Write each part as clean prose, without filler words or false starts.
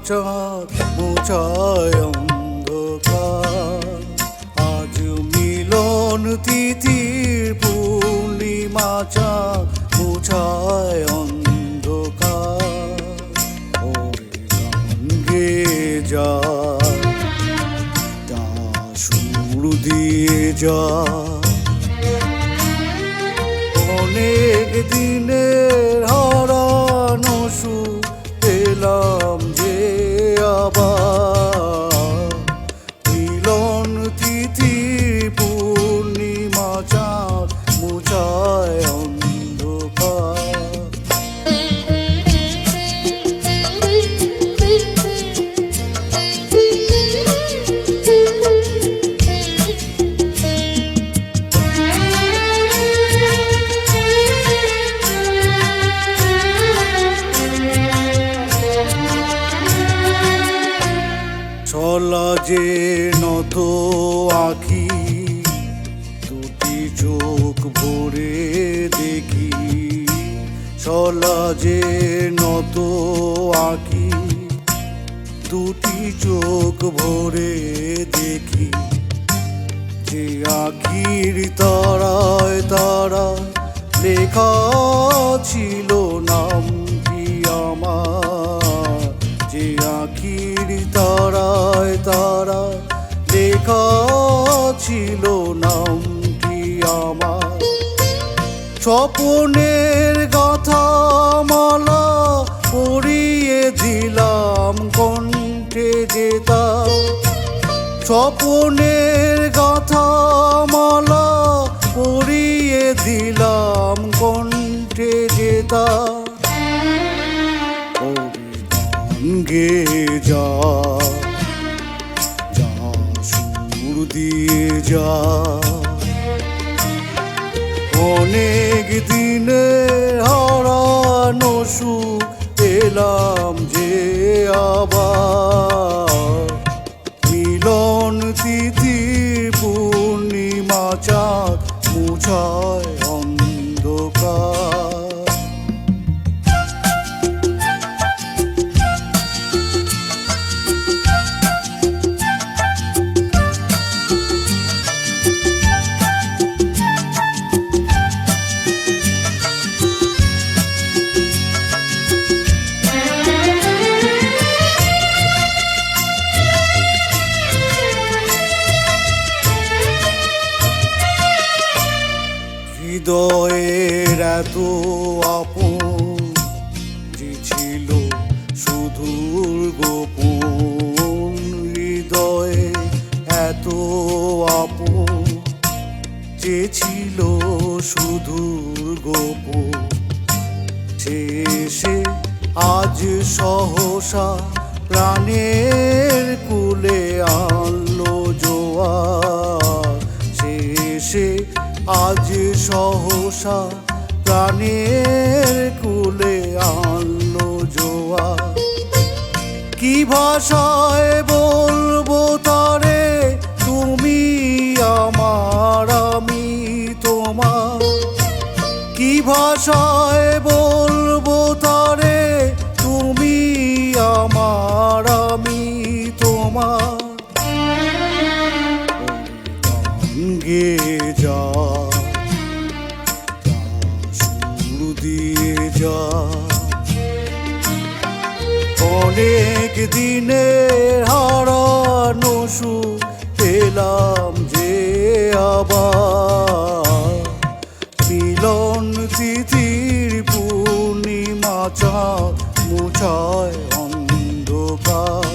চাঁদ মোছায় অন্ধকার। আজ মিলন তিথির পূর্ণিমা চাঁদ মোছায় অন্ধকার। ওরে গান গেয়ে যা, তা সুর দিয়ে যা, অনেক দিনের হারানো সুর পেলাম যে আবার। মিলন তিথির পূর্ণিমা চাঁদ মোছায় অন্ধকার। ছলা যে নত আঁখি, দুটি চোখ ভরে দেখি। ছলা যে নত আঁখি, দুটি চোখ ভরে দেখি। যে আঁখির তারায় তারায় লেখা ছিল নামটি আমার। যে আঁখির তারায় তারায় লেখা ছিল নামটি আমার। স্বপনের গাথা মালা পরিয়ে দিলাম কণ্ঠে যেতা। স্বপনের গাথা মালা পরিয়ে দিলাম কণ্ঠে যেতা। গেয়ে যা, যা সুর দিয়ে যা, অনেক দিনের হারানো সুখ পেলাম যে আবার। মিলন তিথির পূর্ণিমা চাঁদ মোছায় অন্ধকার। হৃদয়ের এত আপন যে ছিল সুদূর গোপন। হৃদয়ে এত আপন যে ছিল সুদূর গোপন। শেষে আজ সহসা প্রাণের কুলে আনলো জোয়ার। শেষে আজ সহসা প্রাণের কুলে আনলো জোয়ার। কি ভাষায় বলবো তারে, তুমি আমার আমি তোমার। কি ভাষায় বলবো তারে, তুমি আমার আমি তোমার। গেয়ে যা, সুর দিয়ে যা, অনেক দিনের হারানো সুখ পেলাম যে আবার। মিলন তিথির পূর্ণিমা চাঁদ মোছায় অন্ধকার।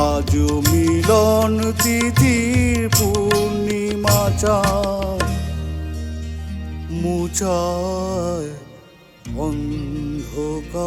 আজ মিলন তিথির পূর্ণিমা চাঁদ মোছায় অন্ধকার।